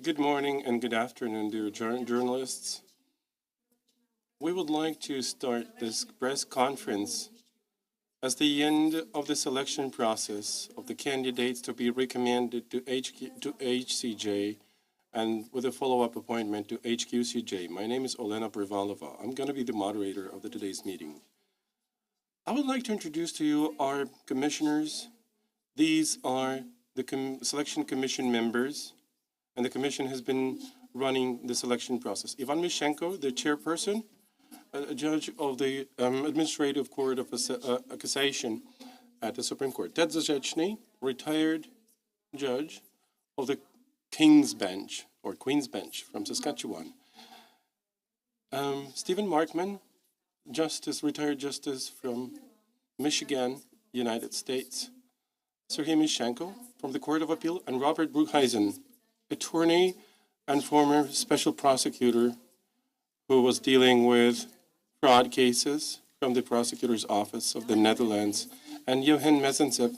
Good morning and good afternoon, dear journalists. We would like to start this press conference as the end of the selection process of the candidates to be recommended to HQCJ and with a follow-up appointment to HQCJ. My name is Olena Privalova. I'm going to be the moderator of today's meeting. I would like to introduce to you our commissioners. These are the selection commission members, and the commission has been running the selection process. Ivan Mishenko, the chairperson, a judge of the Administrative Court of Cassation at the Supreme Court. Ted Zazechny, retired judge of the King's Bench, or Queen's Bench from Saskatchewan. Stephen Markman, retired justice from Michigan, United States. Sergei Mishenko from the Court of Appeal, and Robert Broekhuizen, attorney and former special prosecutor who was dealing with fraud cases from the prosecutor's office of the Netherlands, and Johan Messensev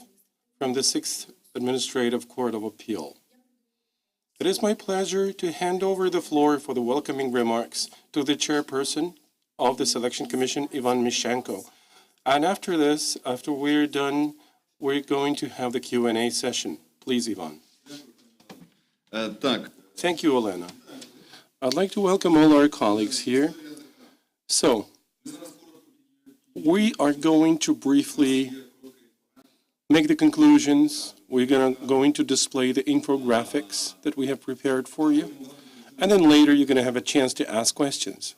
from the 6th Administrative Court of Appeal. It is my pleasure to hand over the floor for the welcoming remarks to the chairperson of the Selection Commission, Ivan Mishenko. And after this, after we're done, we're going to have the Q&A session. Please, Ivan. Thank you, Olena. I'd like to welcome all our colleagues here. So, we are going to briefly make the conclusions. We're going to display the infographics that we have prepared for you. And then later, you're going to have a chance to ask questions.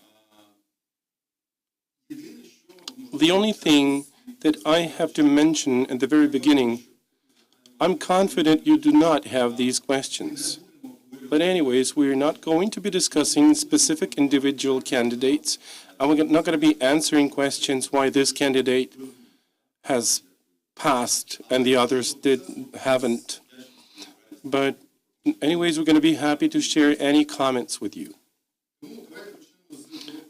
The only thing that I have to mention at the very beginning, I'm confident you do not have these questions. But anyways, we're not going to be discussing specific individual candidates. And we're not going to be answering questions why this candidate has passed and the others haven't. But anyways, we're going to be happy to share any comments with you.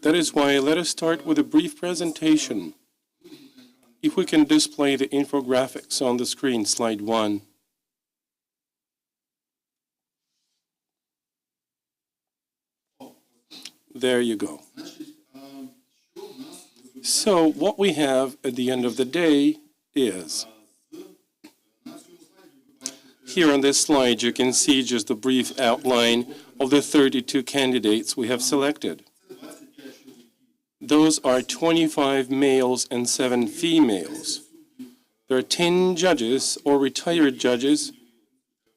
That is why let us start with a brief presentation. If we can display the infographics on the screen, slide 1. There you go. So what we have at the end of the day is, here on this slide you can see just a brief outline of the 32 candidates we have selected. Those are 25 males and 7 females. There are 10 judges or retired judges,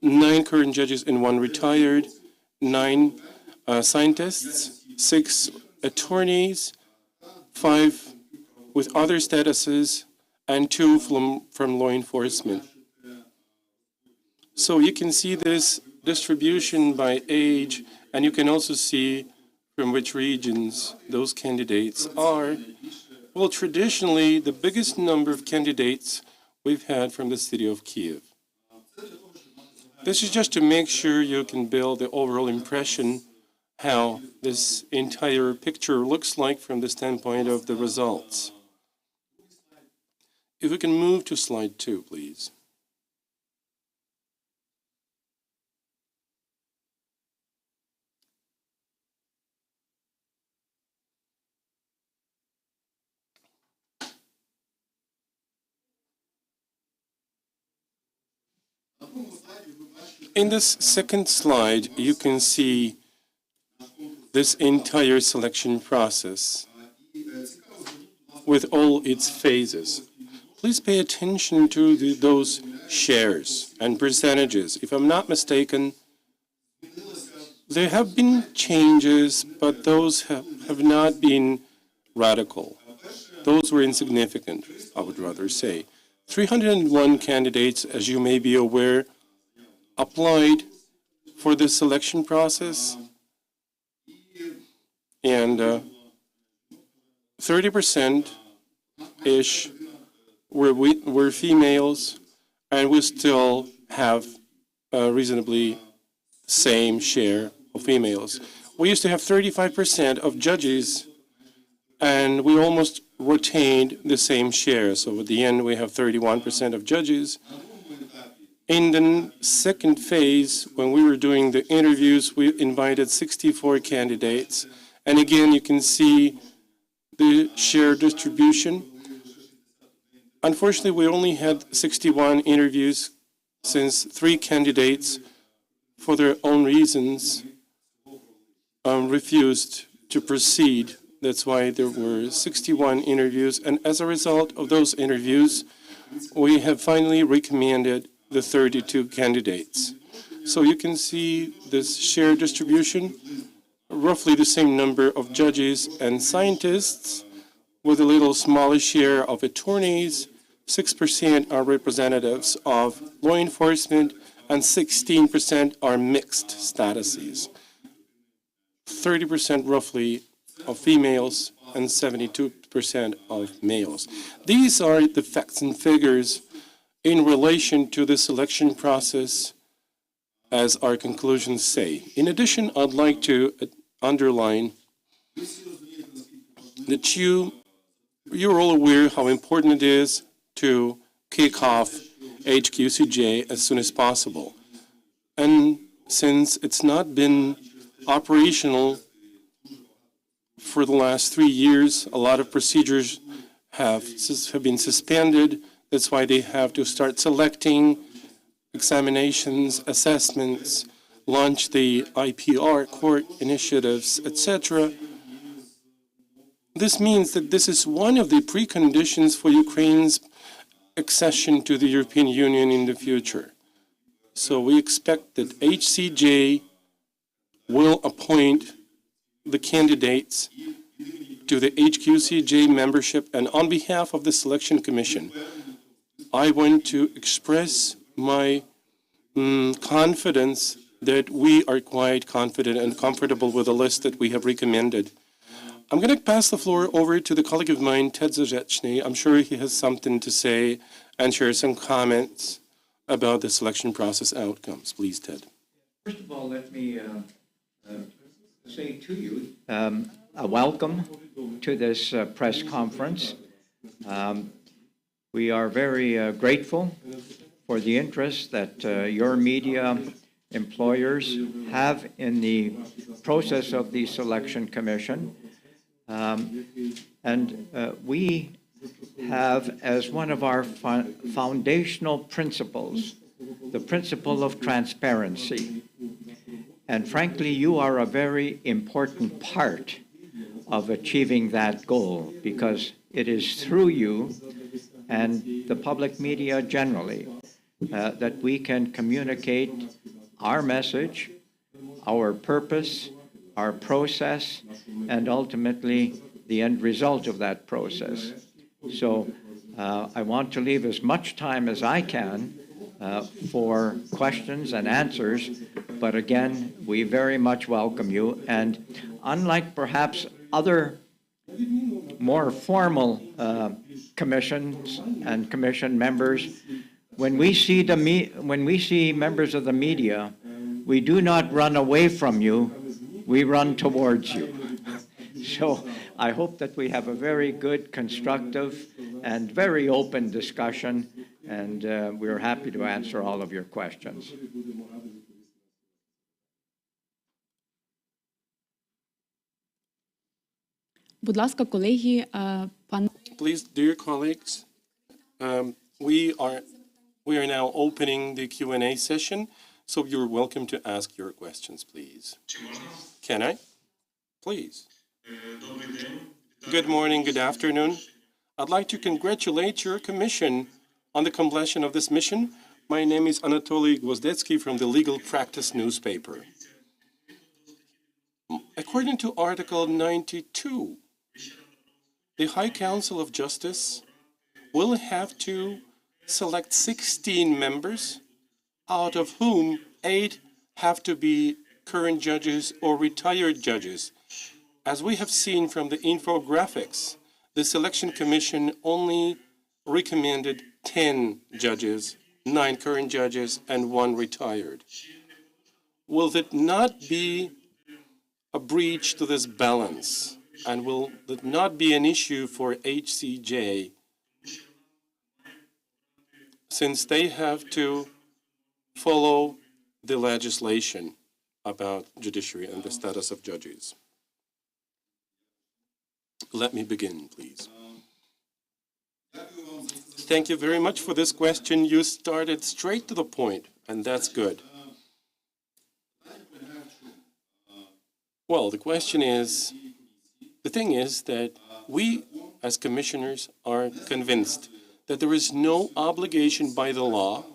9 current judges and 1 retired, 9 scientists, 6 attorneys, 5 with other statuses, and 2 from law enforcement. So you can see this distribution by age, and you can also see from which regions those candidates are. Well, traditionally, the biggest number of candidates we've had from the city of Kyiv. This is just to make sure you can build the overall impression how this entire picture looks like from the standpoint of the results. If we can move to slide 2, please. In this second slide, you can see this entire selection process with all its phases. Please pay attention to those shares and percentages. If I'm not mistaken, there have been changes, but those have not been radical. Those were insignificant, I would rather say. 301 candidates, as you may be aware, applied for this selection process, and 30%-ish were females, and we still have a reasonably same share of females. We used to have 35% of judges, and we almost retained the same share. So at the end, we have 31% of judges In the second phase, when we were doing the interviews, we invited 64 candidates. And again, you can see the share distribution. Unfortunately, we only had 61 interviews since 3 candidates, for their own reasons, refused to proceed. That's why there were 61 interviews. And as a result of those interviews, we have finally recommended the 32 candidates. So you can see this share distribution, roughly the same number of judges and scientists, with a little smaller share of attorneys. 6% are representatives of law enforcement, and 16% are mixed statuses. 30% roughly of females and 72% of males. These are the facts and figures in relation to the selection process, as our conclusions say. In addition, I'd like to underline that you're all aware how important it is to kick off HQCJ as soon as possible. And since it's not been operational for the last 3 years, a lot of procedures have been suspended. That's why they have to start selecting examinations, assessments, launch the IPR court initiatives, etc. This means that this is one of the preconditions for Ukraine's accession to the European Union in the future. So we expect that HCJ will appoint the candidates to the HQCJ membership, and on behalf of the Selection Commission, I want to express my confidence that we are quite confident and comfortable with the list that we have recommended. I'm going to pass the floor over to the colleague of mine, Ted Zajechny. I'm sure he has something to say and share some comments about the selection process outcomes. Please, Ted. First of all, let me say to you a welcome to this press conference. We are very grateful for the interest that your media employers have in the process of the Selection Commission. We have as one of our foundational principles the principle of transparency. And frankly, you are a very important part of achieving that goal, because it is through you and the public media generally that we can communicate our message, our purpose, our process, and ultimately the end result of that process. So I want to leave as much time as I can for questions and answers, but again, we very much welcome you. And unlike perhaps other more formal commissions and commission members, when we see members of the media, we do not run away from you, we run towards you. So I hope that we have a very good, constructive, and very open discussion, and we're happy to answer all of your questions. Будь ласка, колеги, пан... Please, dear colleagues, we are now opening the Q&A session, so you're welcome to ask your questions, please. Can I? Please. Good morning, good afternoon. I'd like to congratulate your commission on the completion of this mission. My name is Anatoly Gvozdetsky from the Legal Practice newspaper. According to Article 92, the High Council of Justice will have to select 16 members, out of whom 8 have to be current judges or retired judges. As we have seen from the infographics, the Selection Commission only recommended 10 judges, 9 current judges, and 1 retired. Will it not be a breach to this balance? And will it not be an issue for HCJ, since they have to follow the legislation about judiciary and the status of judges. Let me begin, please. Thank you very much for this question. You started straight to the point, and that's good. Well, the thing is that we, as commissioners, are convinced that there is no obligation by the law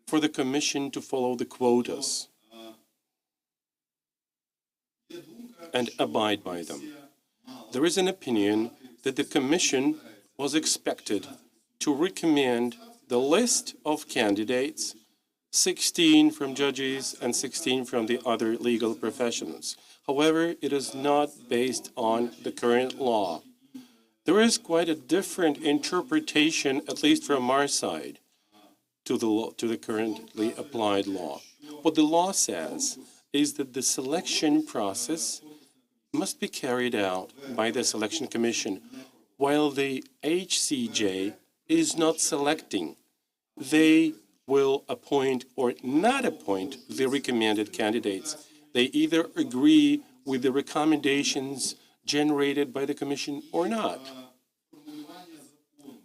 for the Commission to follow the quotas and abide by them. There is an opinion that the Commission was expected to recommend the list of candidates, 16 from judges and 16 from the other legal professions. However, it is not based on the current law. There is quite a different interpretation, at least from our side, to the currently applied law. What the law says is that the selection process must be carried out by the Selection Commission, while the HCJ is not selecting. They will appoint or not appoint the recommended candidates. They either agree with the recommendations generated by the Commission or not.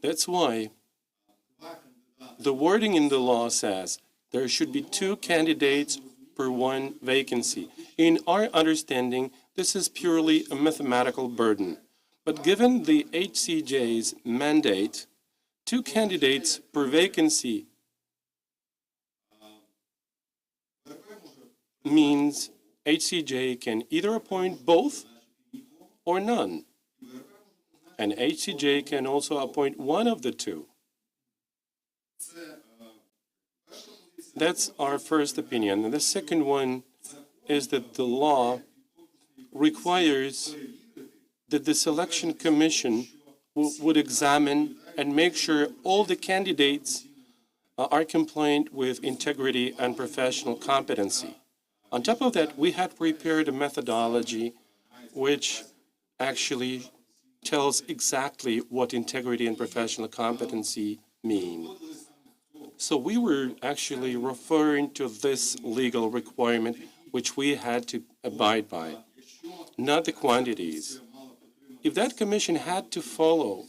That's why the wording in the law says there should be 2 candidates per 1 vacancy. In our understanding, this is purely a mathematical burden. But given the HCJ's mandate, 2 candidates per vacancy means HCJ can either appoint both or none. And HCJ can also appoint one of the 2. That's our first opinion. And the second one is that the law requires that the Selection Commission would examine and make sure all the candidates are compliant with integrity and professional competency. On top of that, we had prepared a methodology which actually tells exactly what integrity and professional competency mean. So we were actually referring to this legal requirement which we had to abide by, not the quantities. If that commission had to follow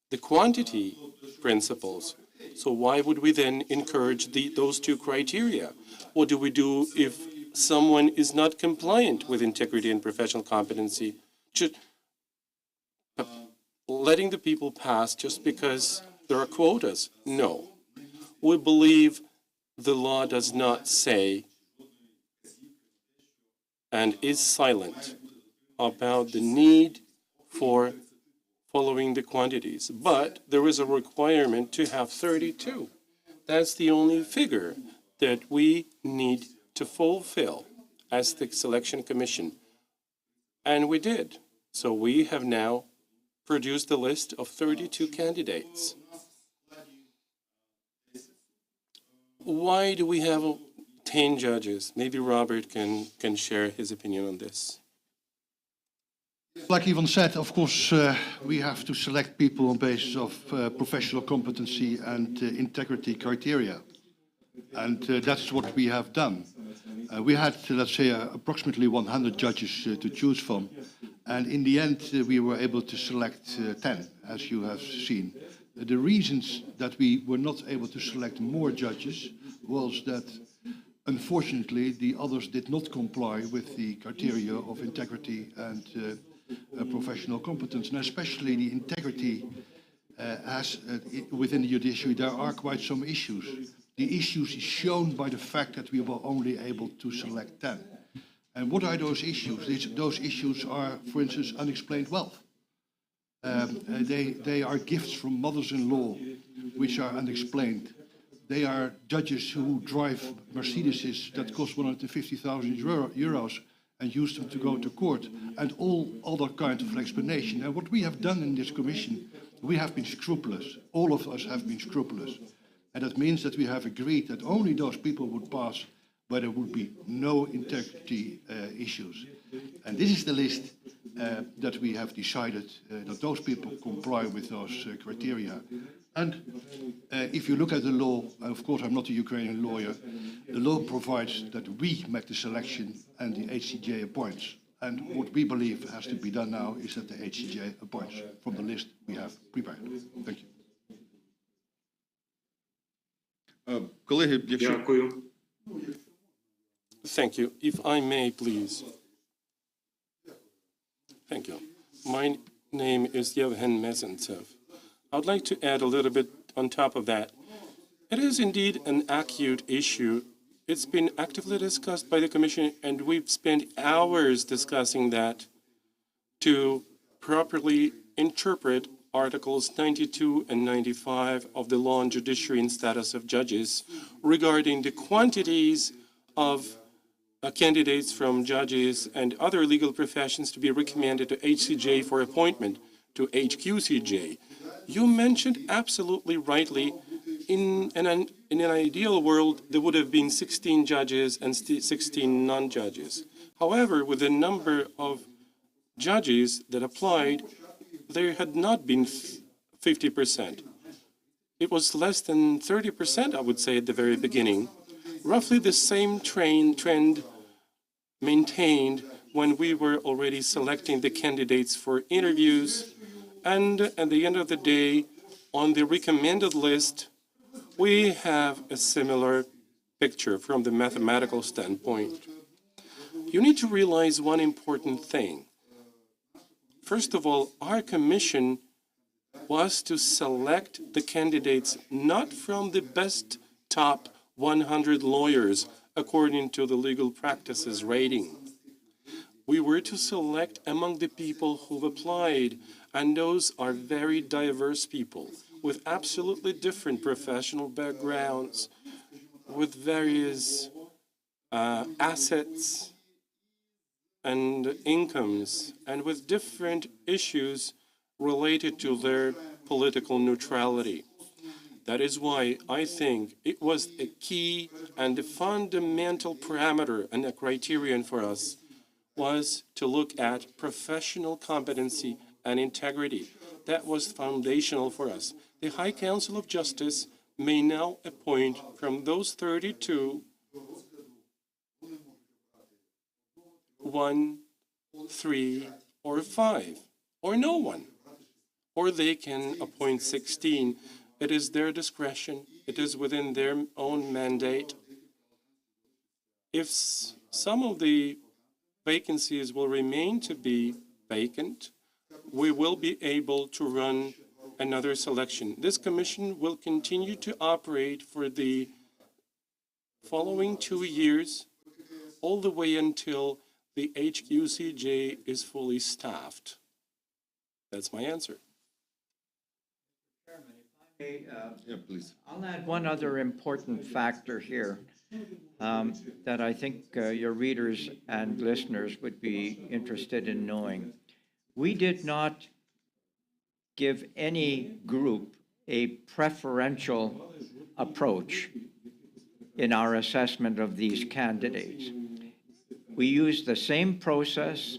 the quantity principles, so why would we then encourage those 2 criteria? What do we do if someone is not compliant with integrity and professional competency? Just letting the people pass just because there are quotas? No. We believe the law does not say and is silent about the need for following the quantities. But there is a requirement to have 32. That's the only figure that we need to fulfill as the Selection Commission. And we did. So we have now produced a list of 32 candidates. Why do we have 10 judges? Maybe Robert can share his opinion on this. Like Ivan said, of course, we have to select people on basis of professional competency and integrity criteria. And that's what we have done. We had, let's say, approximately 100 judges to choose from. And in the end, we were able to select 10, as you have seen. The reasons that we were not able to select more judges was that, unfortunately, the others did not comply with the criteria of integrity and professional competence. And especially the integrity within the judiciary, there are quite some issues. The issues is shown by the fact that we were only able to select 10. And what are those issues? Those issues are, for instance, unexplained wealth. They are gifts from mothers-in-law, which are unexplained. They are judges who drive Mercedeses that cost 150,000 euros and use them to go to court, and all other kinds of explanation. And what we have done in this commission, we have been scrupulous. All of us have been scrupulous. And that means that we have agreed that only those people would pass where there would be no integrity issues. And this is the list that we have decided that those people comply with those criteria. And if you look at the law, and of course I'm not a Ukrainian lawyer, the law provides that we make the selection and the HCJ appoints. And what we believe has to be done now is that the HCJ appoints from the list we have prepared. Thank you. Колеги, якщо Дякую. Thank you. If I may, please. Thank you. My name is Yevhen Mezentsev. I would like to add a little bit on top of that. It is indeed an acute issue. It's been actively discussed by the Commission, and we've spent hours discussing that to properly interpret Articles 92 and 95 of the Law on Judiciary and Status of Judges regarding the quantities of candidates from judges and other legal professions to be recommended to HCJ for appointment to HQCJ. You mentioned absolutely rightly, in an ideal world, there would have been 16 judges and 16 non-judges. However, with the number of judges that applied, there had not been 50%. It was less than 30%, I would say, at the very beginning. Roughly the same trend maintained when we were already selecting the candidates for interviews. And at the end of the day, on the recommended list, we have a similar picture from the mathematical standpoint. You need to realize one important thing. First of all, our commission was to select the candidates not from the best top 100 lawyers according to the legal practices rating. We were to select among the people who've applied, and those are very diverse people with absolutely different professional backgrounds, with various assets and incomes, and with different issues related to their political neutrality. That is why I think it was a key and a fundamental parameter and a criterion for us was to look at professional competency and integrity. That was foundational for us. The High Council of Justice may now appoint from those 32 1, 3, or 5, or no one. Or they can appoint 16. It is their discretion. It is within their own mandate. If some of the vacancies will remain to be vacant, we will be able to run another selection. This commission will continue to operate for the following 2 years, all the way until the HQCJ is fully staffed. That's my answer. Yeah, please. I'll add one other important factor here that I think your readers and listeners would be interested in knowing. We did not give any group a preferential approach in our assessment of these candidates. We used the same process,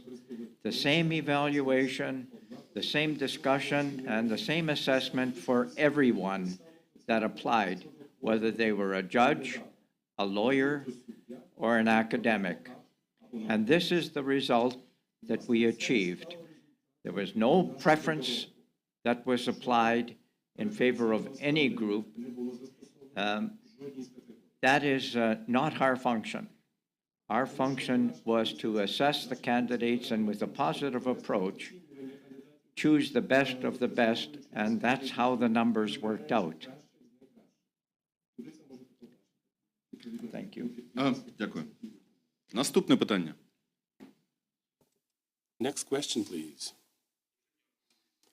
the same evaluation, the same discussion, and the same assessment for everyone that applied, whether they were a judge, a lawyer, or an academic. And this is the result that we achieved. There was no preference that was applied in favor of any group. That is not our function. Our function was to assess the candidates and with a positive approach, choose the best of the best, and that's how the numbers worked out. Thank you. Дякую. Наступне питання. Next question, please.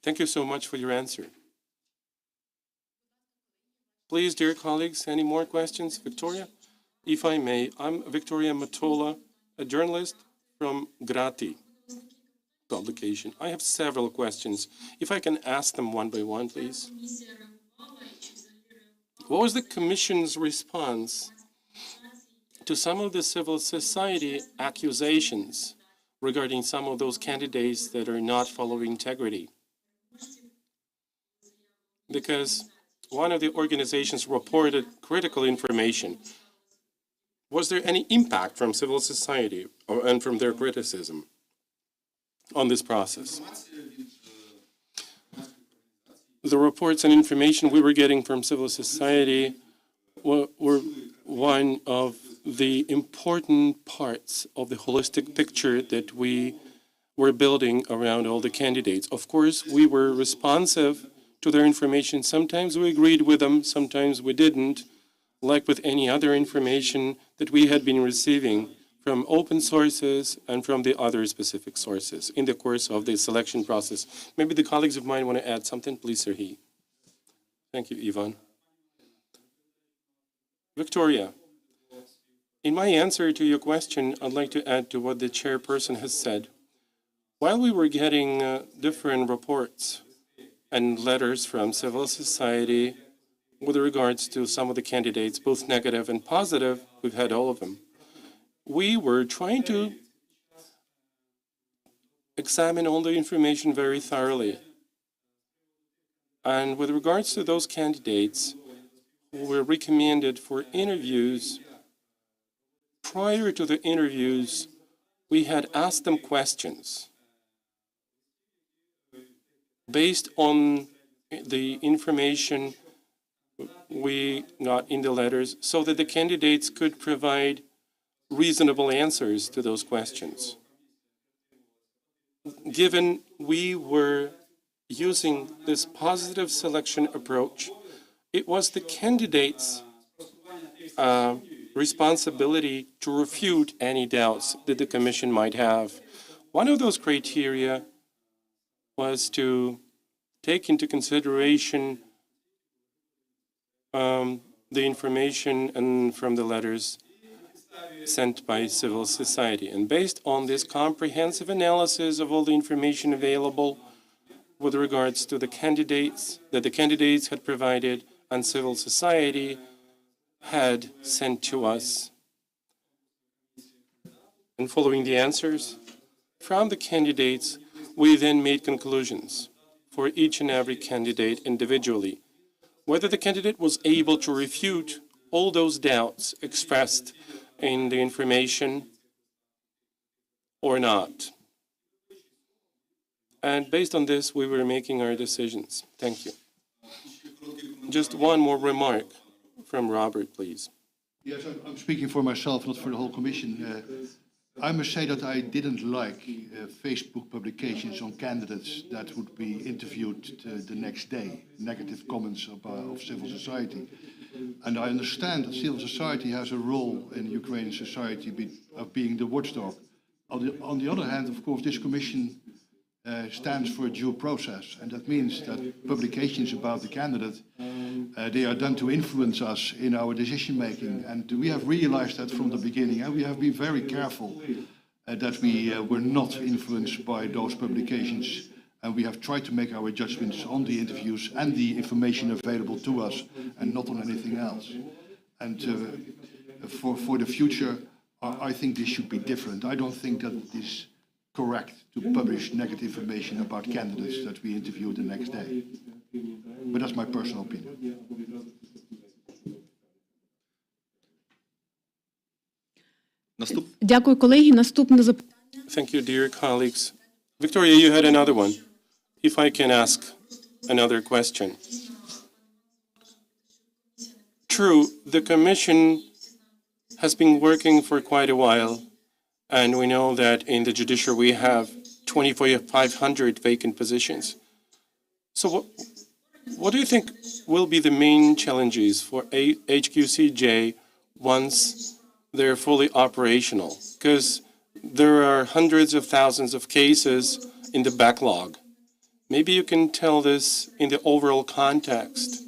Thank you so much for your answer. Please, dear colleagues, any more questions? Victoria? If I may, I'm Victoria Matola, a journalist from Grati publication. I have several questions. If I can ask them one by one, please. What was the Commission's response to some of the civil society accusations regarding some of those candidates that are not following integrity. Because one of the organizations reported critical information. Was there any impact from civil society and from their criticism on this process? The reports and information we were getting from civil society were one of the important parts of the holistic picture that we were building around all the candidates. Of course, we were responsive to their information. Sometimes we agreed with them, sometimes we didn't, like with any other information that we had been receiving from open sources and from the other specific sources in the course of the selection process. Maybe the colleagues of mine want to add something, please, Serhii. Thank you, Ivan. Victoria, in my answer to your question, I'd like to add to what the chairperson has said. While we were getting different reports and letters from civil society with regards to some of the candidates, both negative and positive, we've had all of them. We were trying to examine all the information very thoroughly. And with regards to those candidates who were recommended for interviews, prior to the interviews, we had asked them questions based on the information we got in the letters so that the candidates could provide reasonable answers to those questions. Given we were using this positive selection approach, it was the candidates' responsibility to refute any doubts that the Commission might have. One of those criteria was to take into consideration the information and from the letters sent by civil society. And based on this comprehensive analysis of all the information available with regards to the candidates that the candidates had provided and civil society had sent to us, and following the answers from the candidates, we then made conclusions for each and every candidate individually, whether the candidate was able to refute all those doubts expressed in the information or not. And based on this, we were making our decisions. Thank you. Just one more remark from Robert, please. Yes, I'm speaking for myself, not for the whole Commission. I must say that I didn't like Facebook publications on candidates that would be interviewed the next day, negative comments of civil society. And I understand that civil society has a role in Ukrainian society of being the watchdog. On the other hand, of course, this Commission stands for a due process, and that means that publications about the candidate, they are done to influence us in our decision making, and we have realized that from the beginning, and we have been very careful that we were not influenced by those publications, and we have tried to make our judgments on the interviews and the information available to us, and not on anything else. And for the future, I think this should be different. I don't think that it is correct to publish negative information about candidates that we interview the next day. But that's my personal opinion. Дякую, колеги. Наступне запитання. Thank you, dear colleagues. Victoria, you had another one. If I can ask another question. True, the Commission has been working for quite a while, and we know that in the judiciary we have 2,500 vacant positions. So what do you think will be the main challenges for HQCJ once they're fully operational? Because there are hundreds of thousands of cases in the backlog. Maybe you can tell this in the overall context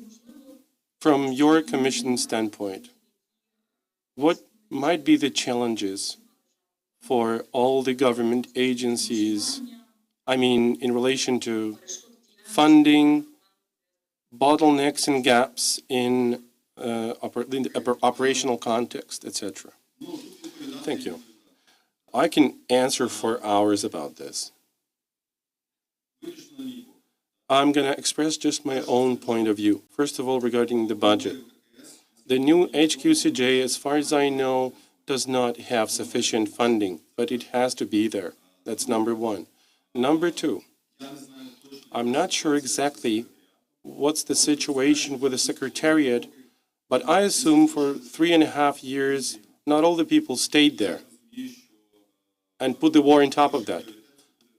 from your Commission standpoint. What might be the challenges for all the government agencies, I mean, in relation to funding, bottlenecks and gaps in the operational context, etc.? Thank you. I can answer for hours about this. I'm going to express just my own point of view. First of all, regarding the budget. The new HQCJ, as far as I know, does not have sufficient funding, but it has to be there. That's number one. Number two, I'm not sure exactly what's the situation with the Secretariat, but I assume for 3.5 years, not all the people stayed there and put the war on top of that.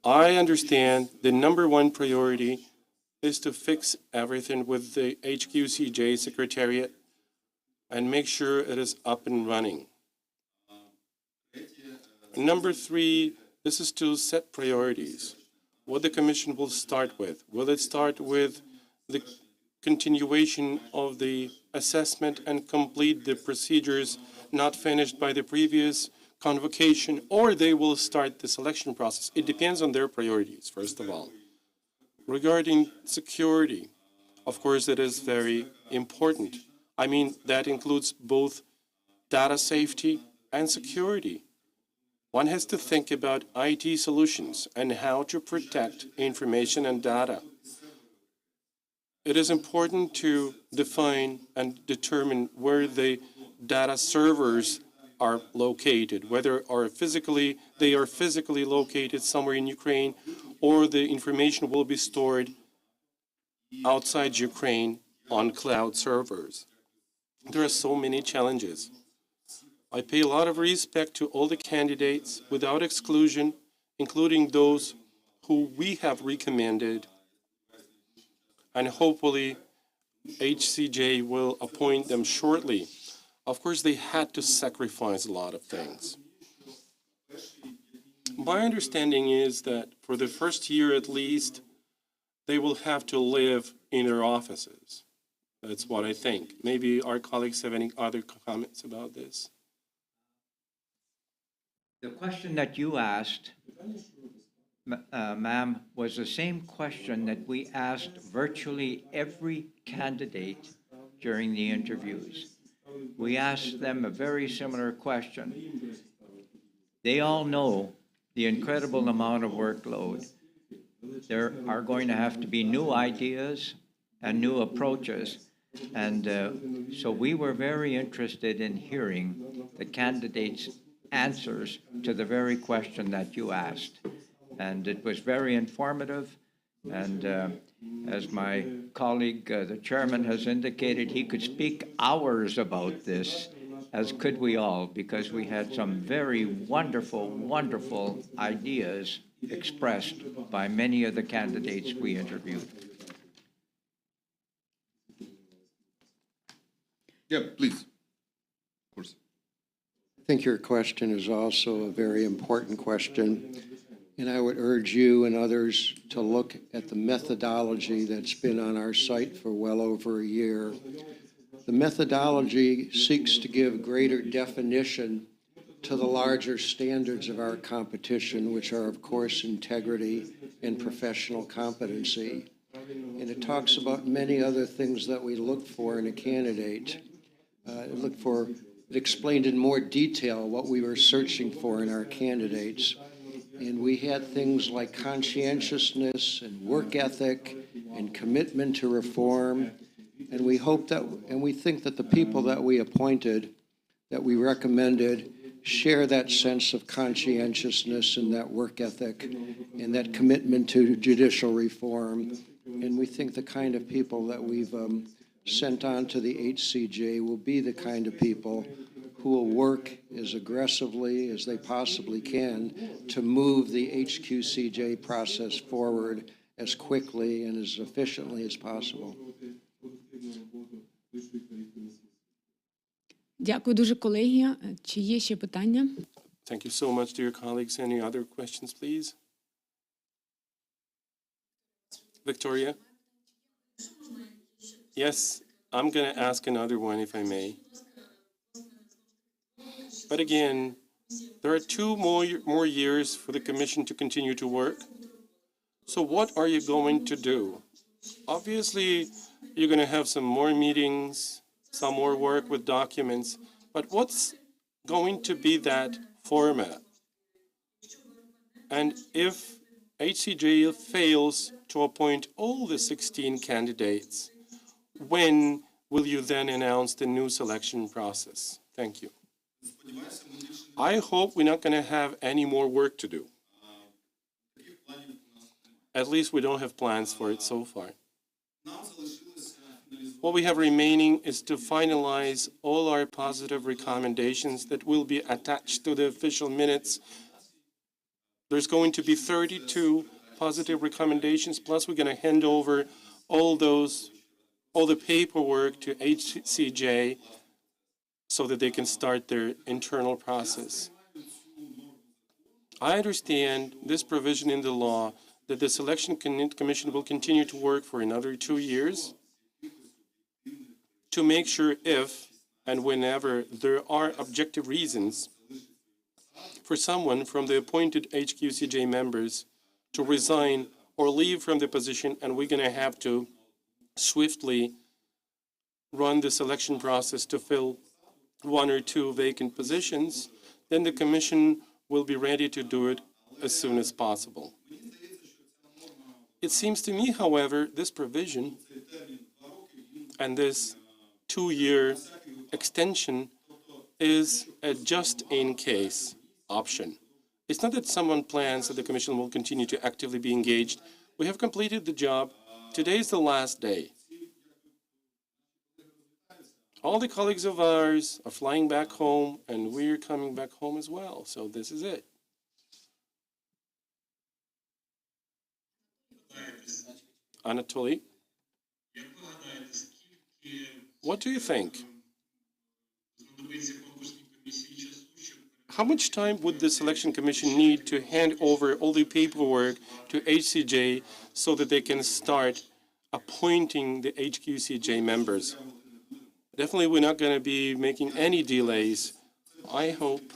I understand the number one priority is to fix everything with the HQCJ Secretariat and make sure it is up and running. Number three, this is to set priorities. What the Commission will start with. Will it start with the continuation of the assessment and complete the procedures not finished by the previous convocation, or they will start the selection process? It depends on their priorities, first of all. Regarding security, of course, it is very important. I mean, that includes both data safety and security. One has to think about IT solutions and how to protect information and data. It is important to define and determine where the data servers are located, whether they are physically located somewhere in Ukraine, or the information will be stored outside Ukraine on cloud servers. There are so many challenges. I pay a lot of respect to all the candidates without exclusion, including those who we have recommended, and hopefully HCJ will appoint them shortly. Of course, they had to sacrifice a lot of things. My understanding is that for the first year at least, they will have to live in their offices. That's what I think. Maybe our colleagues have any other comments about this. The question that you asked, ma'am, was the same question that we asked virtually every candidate during the interviews. We asked them a very similar question. They all know the incredible amount of workload. There are going to have to be new ideas and new approaches. And so we were very interested in hearing the candidates' answers to the very question that you asked. And it was very informative. And as my colleague, the chairman, has indicated, he could speak hours about this, as could we all, because we had some very wonderful, wonderful ideas expressed by many of the candidates we interviewed. Yeah, please. Of course. I think your question is also a very important question, and I would urge you and others to look at the methodology that's been on our site for well over a year. The methodology seeks to give greater definition to the larger standards of our competition, which are, of course, integrity and professional competency. And it talks about many other things that we look for in a candidate. It explained in more detail what we were searching for in our candidates. And we had things like conscientiousness and work ethic and commitment to reform. And we hope that, and we think that the people that we appointed, that we recommended, share that sense of conscientiousness and that work ethic and that commitment to judicial reform. And we think the kind of people that we've sent on to the HCJ will be the kind of people who will work as aggressively as they possibly can to move the HQCJ process forward as quickly and as efficiently as possible. Дякую дуже, колеги. Чи є ще питання? Thank you so much, dear colleagues. Any other questions, please? Victoria? Yes, I'm going to ask another one, if I may. But again, there are 2 more years for the Commission to continue to work. So what are you going to do? Obviously, you're going to have some more meetings, some more work with documents, but what's going to be that format? And if HCJ fails to appoint all the 16 candidates, when will you then announce the new selection process? Thank you. I hope we're not going to have any more work to do. At least we don't have plans for it so far. What we have remaining is to finalize all our positive recommendations that will be attached to the official minutes. There's going to be 32 positive recommendations, plus we're going to hand over all the paperwork to HCJ so that they can start their internal process. I understand this provision in the law that the Selection Commission will continue to work for another 2 years to make sure if and whenever there are objective reasons for someone from the appointed HQCJ members to resign or leave from the position, and we're going to have to swiftly run the selection process to fill 1 or 2 vacant positions, then the Commission will be ready to do it as soon as possible. It seems to me, however, this provision and this 2-year extension is a just-in-case option. It's not that someone plans that the Commission will continue to actively be engaged. We have completed the job. Today is the last day. All the colleagues of ours are flying back home, and we're coming back home as well. So this is it. Anatoly, what do you think? How much time would the Selection Commission need to hand over all the paperwork to HCJ so that they can start appointing the HQCJ members? Definitely, we're not going to be making any delays. I hope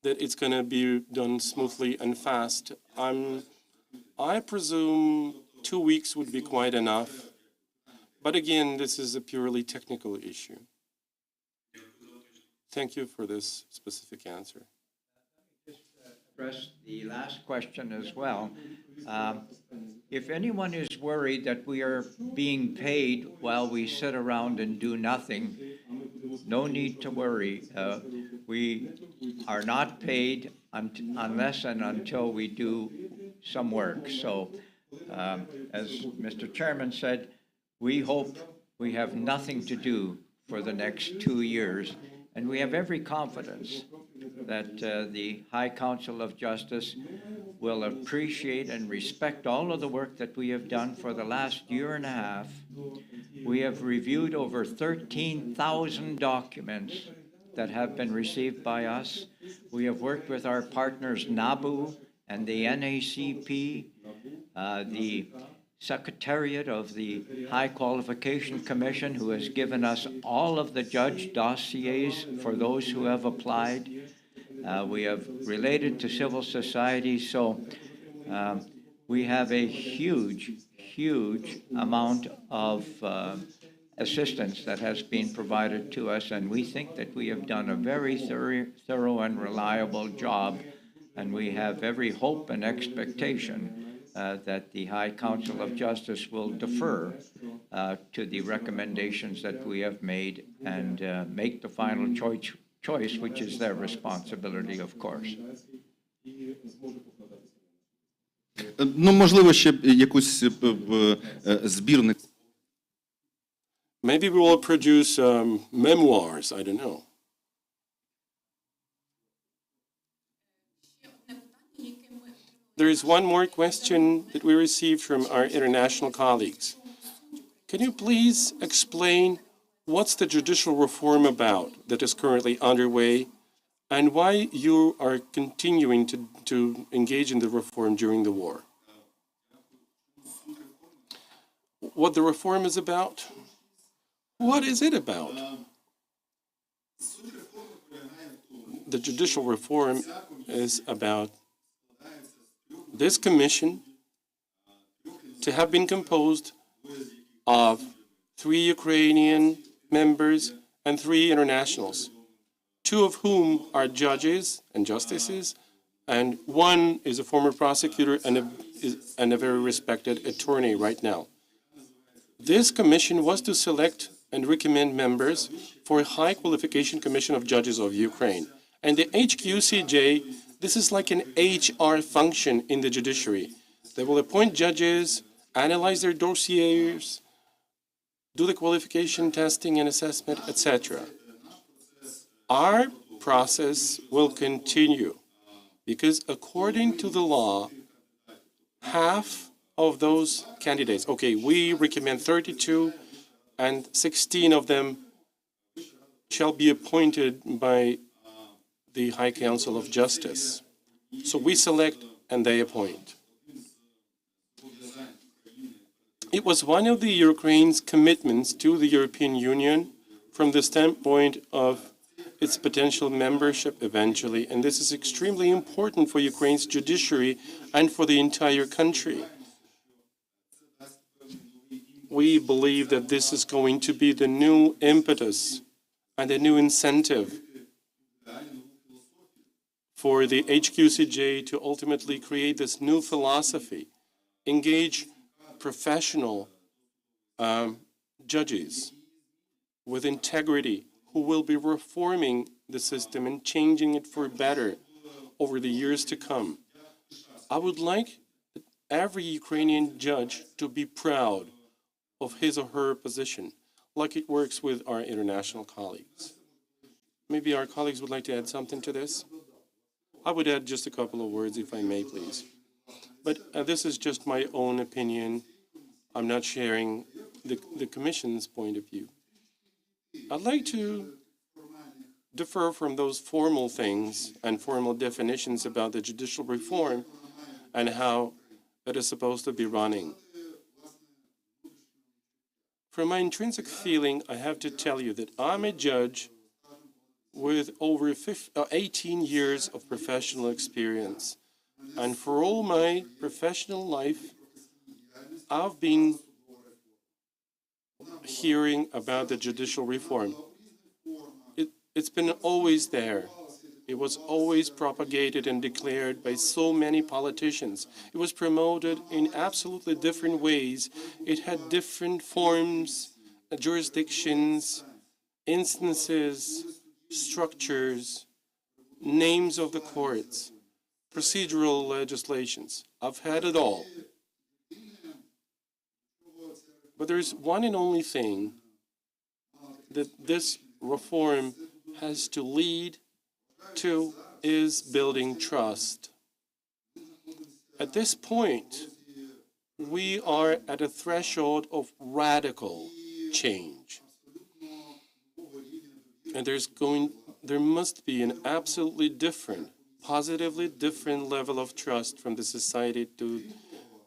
that it's going to be done smoothly and fast. I presume 2 weeks would be quite enough. But again, this is a purely technical issue. Thank you for this specific answer. Address the last question as well. If anyone is worried that we are being paid while we sit around and do nothing, no need to worry. We are not paid unless and until we do some work. So, as Mr. Chairman said, we hope we have nothing to do for the next 2 years, and we have every confidence that the High Council of Justice will appreciate and respect all of the work that we have done for the last 1.5 years. We have reviewed over 13,000 documents that have been received by us. We have worked with our partners NABU and the NACP, the Secretariat of the High Qualification Commission, who has given us all of the judge dossiers for those who have applied. We have related to civil society, so we have a huge amount of assistance that has been provided to us, and we think that we have done a very thorough and reliable job, and we have every hope and expectation that the High Council of Justice will defer to the recommendations that we have made and make the final choice, which is their responsibility, of course. Ну, можливо, ще якусь збірник. Maybe we will produce memoirs, I don't know. There is one more question that we received from our international colleagues. Can you please explain what's the judicial reform about that is currently underway, and why you are continuing to engage in the reform during the war? What the reform is about? What is it about? The judicial reform is about this commission to have been composed of 3 Ukrainian members and 3 internationals, 2 of whom are judges and justices, and one is a former prosecutor and a very respected attorney right now. This commission was to select and recommend members for a high qualification commission of judges of Ukraine. And the HQCJ, this is like an HR function in the judiciary. They will appoint judges, analyze their dossiers, do the qualification testing and assessment, etc. Our process will continue because according to the law, half of those candidates, okay, we recommend 32 and 16 of them shall be appointed by the High Council of Justice. So we select and they appoint. It was one of the Ukraine's commitments to the European Union from the standpoint of its potential membership eventually, and this is extremely important for Ukraine's judiciary and for the entire country. We believe that this is going to be the new impetus and a new incentive for the HQCJ to ultimately create this new philosophy, engage professional judges with integrity who will be reforming the system and changing it for better over the years to come. I would like every Ukrainian judge to be proud of his or her position, like it works with our international colleagues. Maybe our colleagues would like to add something to this? I would add just a couple of words, if I may, please. But this is just my own opinion. I'm not sharing the Commission's point of view. I'd like to differ from those formal things and formal definitions about the judicial reform and how it is supposed to be running. From my intrinsic feeling, I have to tell you that I'm a judge with over 18 years of professional experience. And for all my professional life, I've been hearing about the judicial reform. It's been always there. It was always propagated and declared by so many politicians. It was promoted in absolutely different ways. It had different forms, jurisdictions, instances, structures, names of the courts, procedural legislations. I've had it all. But there's one and only thing that this reform has to lead to is building trust. At this point, we are at a threshold of radical change. And there must be an absolutely different, positively different level of trust from the society to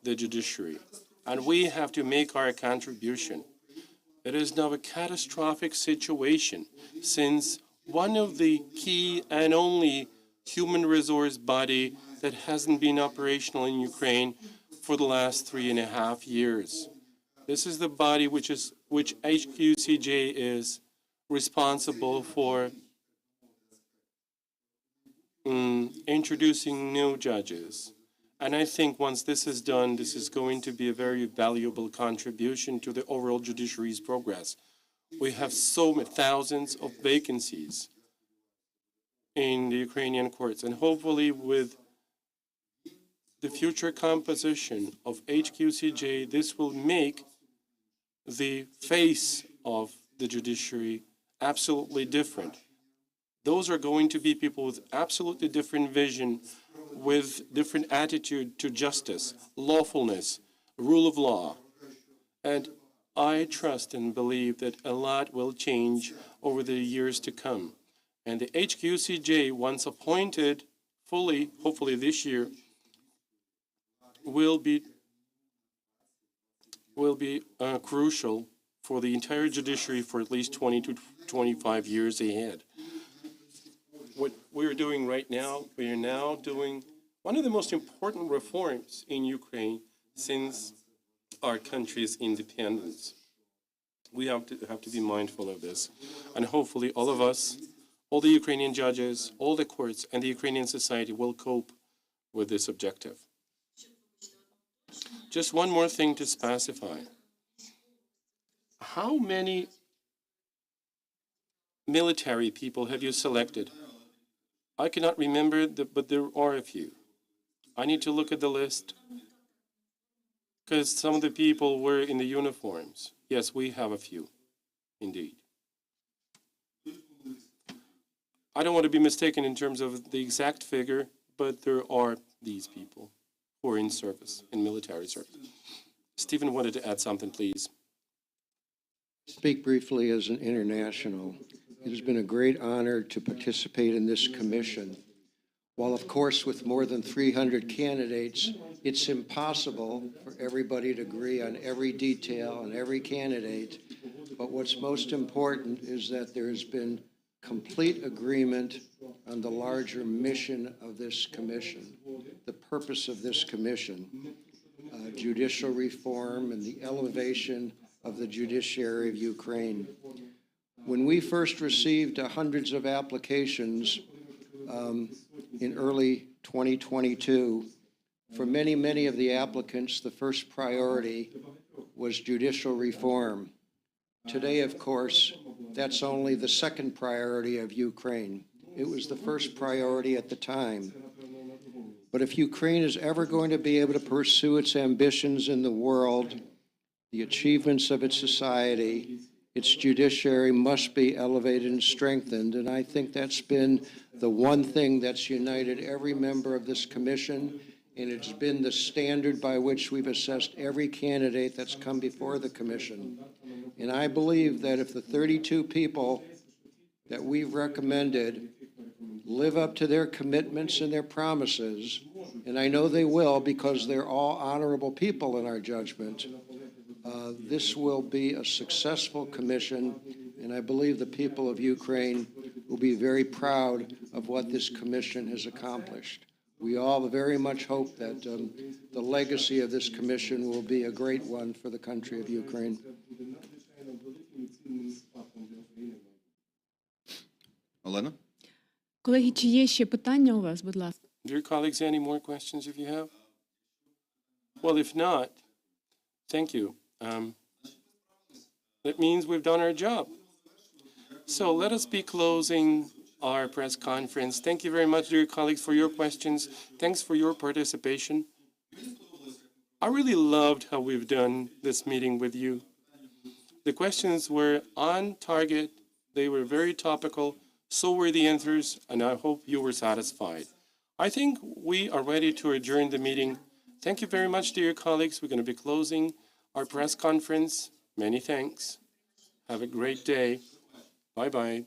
the judiciary. And we have to make our contribution. It is now a catastrophic situation since one of the key and only human resource body that hasn't been operational in Ukraine for the last 3.5 years. This is the body which HQCJ is responsible for introducing new judges. And I think once this is done, this is going to be a very valuable contribution to the overall judiciary's progress. We have so many thousands of vacancies in the Ukrainian courts, and hopefully with the future composition of HQCJ, this will make the face of the judiciary absolutely different. Those are going to be people with absolutely different vision, with different attitude to justice, lawfulness, rule of law. And I trust and believe that a lot will change over the years to come. And the HQCJ, once appointed fully, hopefully this year, will be crucial for the entire judiciary for at least 20 to 25 years ahead. What we're doing right now, we are now doing one of the most important reforms in Ukraine since our country's independence. We have to be mindful of this. And hopefully all of us, all the Ukrainian judges, all the courts, and the Ukrainian society will cope with this objective. Just one more thing to specify. How many military people have you selected? I cannot remember, but there are a few. I need to look at the list because some of the people were in the uniforms. Yes, we have a few, indeed. I don't want to be mistaken in terms of the exact figure, but there are these people who are in service, in military service. Stephen wanted to add something, please. Speak briefly as an international. It has been a great honor to participate in this commission. While, of course, with more than 300 candidates, it's impossible for everybody to agree on every detail and every candidate. But what's most important is that there has been complete agreement on the larger mission of this commission, the purpose of this commission, judicial reform and the elevation of the judiciary of Ukraine. When we first received hundreds of applications in early 2022, for many, many of the applicants, the first priority was judicial reform. Today, of course, that's only the second priority of Ukraine. It was the first priority at the time. But if Ukraine is ever going to be able to pursue its ambitions in the world, the achievements of its society, its judiciary must be elevated and strengthened. And I think that's been the one thing that's united every member of this commission, and it's been the standard by which we've assessed every candidate that's come before the commission. And I believe that if the 32 people that we've recommended live up to their commitments and their promises, and I know they will because they're all honorable people in our judgment, this will be a successful commission, and I believe the people of Ukraine will be very proud of what this commission has accomplished. We all very much hope that the legacy of this commission will be a great one for the country of Ukraine. Олена? Колеги, чи є ще питання у вас, будь ласка? Dear colleagues, any more questions if you have? Well, if not, thank you. That means we've done our job. So let us be closing our press conference. Thank you very much, dear colleagues, for your questions. Thanks for your participation. I really loved how we've done this meeting with you. The questions were on target. They were very topical. So were the answers, and I hope you were satisfied. I think we are ready to adjourn the meeting. Thank you very much, dear colleagues. We're going to be closing our press conference. Many thanks. Have a great day. Bye-bye.